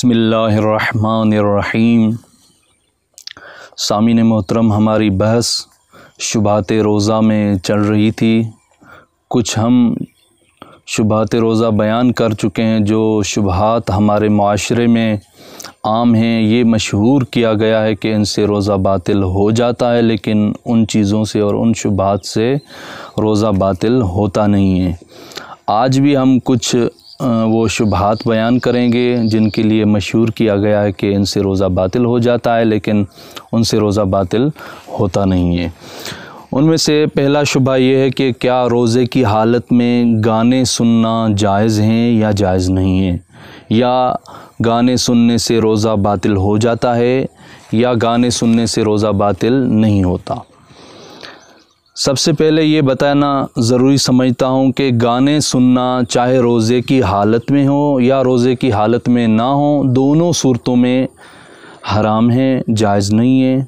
بسم اللہ الرحمن الرحیم۔ سامعین محترم، ہماری بحث شبہات روزہ میں چل رہی تھی۔ کچھ ہم شبہات روزہ بیان کر چکے ہیں جو شبہات ہمارے معاشرے میں عام ہیں۔ یہ مشہور کیا گیا ہے کہ ان سے روزہ باطل ہو جاتا ہے، لیکن ان چیزوں سے اور ان شبہات سے روزہ باطل ہوتا نہیں ہے۔ آج بھی ہم کچھ وہ شبہات بیان کریں گے جن کے لیے مشہور کیا گیا ہے کہ ان سے روزہ باطل ہو جاتا ہے، لیکن ان سے روزہ باطل ہوتا نہیں ہے۔ ان میں سے پہلا شبہ یہ ہے کہ کیا روزے کی حالت میں گانے سننا جائز ہیں یا جائز نہیں ہے، یا گانے سننے سے روزہ باطل ہو جاتا ہے یا گانے سننے سے روزہ باطل نہیں ہوتا۔ سب سے پہلے یہ بتانا ضروری سمجھتا ہوں کہ گانے سننا چاہے روزے کی حالت میں ہو یا روزے کی حالت میں نہ ہو، دونوں صورتوں میں حرام ہیں، جائز نہیں ہے۔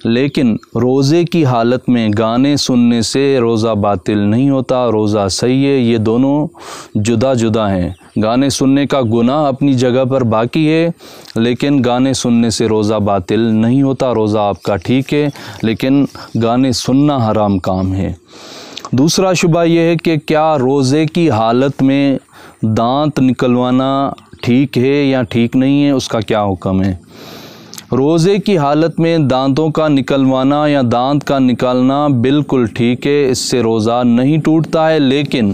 لیکن روزے کی حالت میں گانے سننے سے روزہ باطل نہیں ہوتا، روزہ صحیح ہے۔ یہ دونوں جدا جدا ہیں۔ گانے سننے کا گناہ اپنی جگہ پر باقی ہے، لیکن گانے سننے سے روزہ باطل نہیں ہوتا، روزہ آپ کا ٹھیک ہے، لیکن گانے سننا حرام کام ہے۔ دوسرا شبہ یہ ہے کہ کیا روزے کی حالت میں دانت نکلوانا ٹھیک ہے یا ٹھیک نہیں ہے، اس کا کیا حکم ہے۔ روزے کی حالت میں دانتوں کا نکلوانا یا دانت کا نکالنا بالکل ٹھیک ہے، اس سے روزہ نہیں ٹوٹتا ہے، لیکن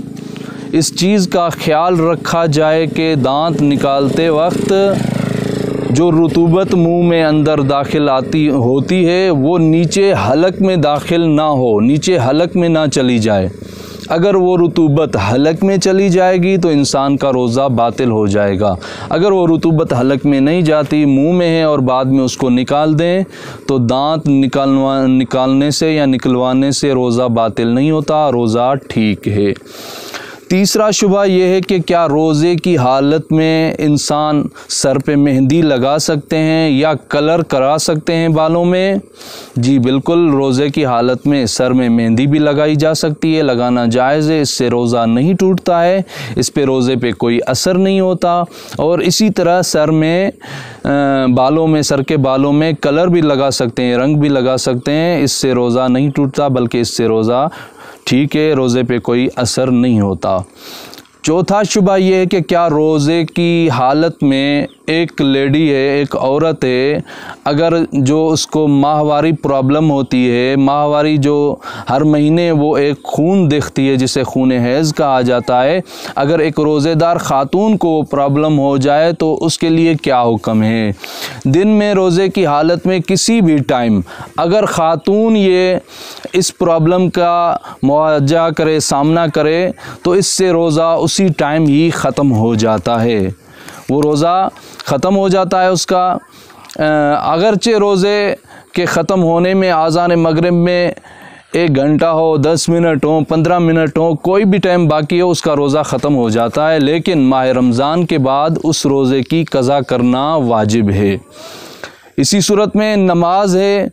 اس چیز کا خیال رکھا جائے کہ دانت نکالتے وقت جو رطوبت منہ میں اندر داخل ہوتی ہے وہ نیچے حلق میں داخل نہ ہو، نیچے حلق میں نہ چلی جائے۔ اگر وہ رطوبت حلق میں چلی جائے گی تو انسان کا روزہ باطل ہو جائے گا۔ اگر وہ رطوبت حلق میں نہیں جاتی، منہ میں ہے اور بعد میں اس کو نکال دیں تو دانت نکالنے سے یا نکلوانے سے روزہ باطل نہیں ہوتا، روزہ ٹھیک ہے۔ تیسرا شبہ یہ ہے کہ کیا روزے کی حالت میں انسان سر پہ مہندی لگا سکتے ہیں یا کلر کرا سکتے ہیں بالوں میں؟ جی بالکل، روزے کی حالت میں سر میں مہندی بھی لگائی جا سکتی ہے، لگانا جائز ہے، اس سے روزہ نہیں ٹوٹتا ہے، اس پہ روزے پہ کوئی اثر نہیں ہوتا۔ اور اسی طرح سر کے بالوں میں کلر بھی لگا سکتے ہیں، رنگ بھی لگا سکتے ہیں، اس سے روزہ نہیں ٹوٹتا بلکہ اس سے روزہ ٹھیک ہے، روزے پہ کوئی اثر نہیں ہوتا۔ چوتھا شبہ یہ ہے کہ کیا روزے کی حالت میں ایک لیڈی ہے، ایک عورت ہے، اگر جو اس کو ماہواری پرابلم ہوتی ہے، ماہواری جو ہر مہینے وہ ایک خون دیکھتی ہے جسے خون حیض کہا جاتا ہے، اگر ایک روزے دار خاتون کو پرابلم ہو جائے تو اس کے لیے کیا حکم ہے۔ دن میں روزے کی حالت میں کسی بھی ٹائم اگر خاتون یہ اس پرابلم کا مواجہ کرے، سامنا کرے، تو اس سے روزہ اسی ٹائم ہی ختم ہو جاتا ہے، وہ روزہ ختم ہو جاتا ہے اس کا۔ اگرچہ روزے کے ختم ہونے میں آذان مغرب میں 1 گھنٹہ ہو، 10 منٹ ہو، 15 منٹ ہو، کوئی بھی ٹائم باقی ہو، اس کا روزہ ختم ہو جاتا ہے، لیکن ماہ رمضان کے بعد اس روزے کی قضا کرنا واجب ہے۔ اسی صورت میں نماز ہے،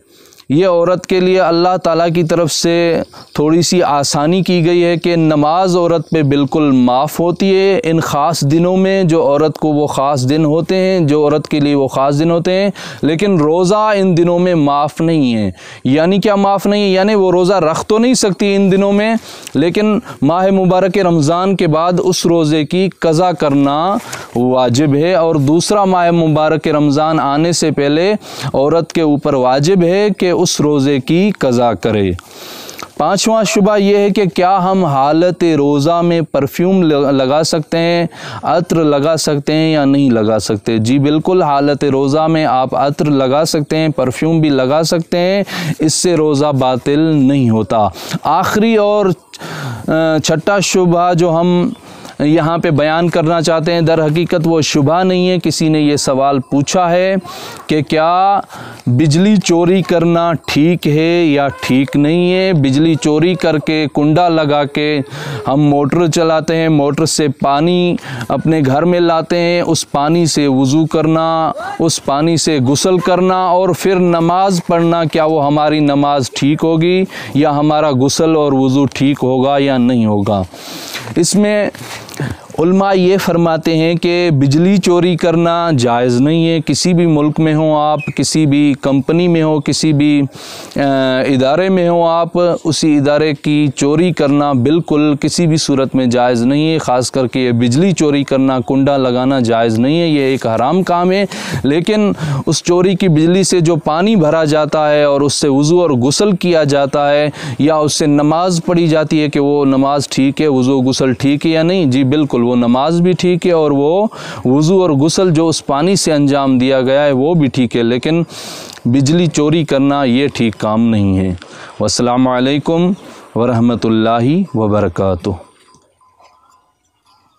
یہ عورت کے لیے اللہ تعالیٰ کی طرف سے تھوڑی سی آسانی کی گئی ہے کہ نماز عورت پہ بالکل معاف ہوتی ہے ان خاص دنوں میں، جو عورت کو وہ خاص دن ہوتے ہیں، جو عورت کے لیے وہ خاص دن ہوتے ہیں، لیکن روزہ ان دنوں میں معاف نہیں ہے۔ یعنی کیا معاف نہیں ہے؟ یعنی وہ روزہ رکھ تو نہیں سکتی ان دنوں میں، لیکن ماہ مبارک رمضان کے بعد اس روزے کی قضا کرنا واجب ہے، اور دوسرا ماہ مبارک رمضان آنے سے پہلے عورت کے اوپر واجب ہے کہ اس روزے کی قضا کرے۔ پانچواں شبہ یہ ہے کہ کیا ہم حالت روزہ میں پرفیوم لگا سکتے ہیں، عطر لگا سکتے ہیں یا نہیں لگا سکتے؟ جی بالکل، حالت روزہ میں آپ عطر لگا سکتے ہیں، پرفیوم بھی لگا سکتے ہیں، اس سے روزہ باطل نہیں ہوتا۔ آخری اور چھٹا شبہ جو ہم یہاں پہ بیان کرنا چاہتے ہیں، در حقیقت وہ شبہ نہیں ہے۔ کسی نے یہ سوال پوچھا ہے کہ کیا بجلی چوری کرنا ٹھیک ہے یا ٹھیک نہیں ہے۔ بجلی چوری کر کے کنڈا لگا کے ہم موٹر چلاتے ہیں، موٹر سے پانی اپنے گھر میں لاتے ہیں، اس پانی سے وضو کرنا، اس پانی سے غسل کرنا اور پھر نماز پڑھنا، کیا وہ ہماری نماز ٹھیک ہوگی یا ہمارا غسل اور وضو ٹھیک ہوگا یا نہیں ہوگا؟ اس میں علماء یہ فرماتے ہیں کہ بجلی چوری کرنا جائز نہیں ہے۔ کسی بھی ملک میں ہوں آپ، کسی بھی کمپنی میں ہو، کسی بھی ادارے میں ہوں آپ، اسی ادارے کی چوری کرنا بالکل کسی بھی صورت میں جائز نہیں ہے۔ خاص کر کے یہ بجلی چوری کرنا، کنڈا لگانا جائز نہیں ہے، یہ ایک حرام کام ہے۔ لیکن اس چوری کی بجلی سے جو پانی بھرا جاتا ہے اور اس سے وضو اور غسل کیا جاتا ہے، یا اس سے نماز پڑھی جاتی ہے کہ وہ نماز ٹھیک ہے، وضو غسل ٹھیک ہے یا نہیں، جی بالکل وہ نماز بھی ٹھیک ہے اور وہ وضو اور غسل جو اس پانی سے انجام دیا گیا ہے وہ بھی ٹھیک ہے، لیکن بجلی چوری کرنا یہ ٹھیک کام نہیں ہے۔ والسلام علیکم ورحمۃ اللہ وبرکاتہ۔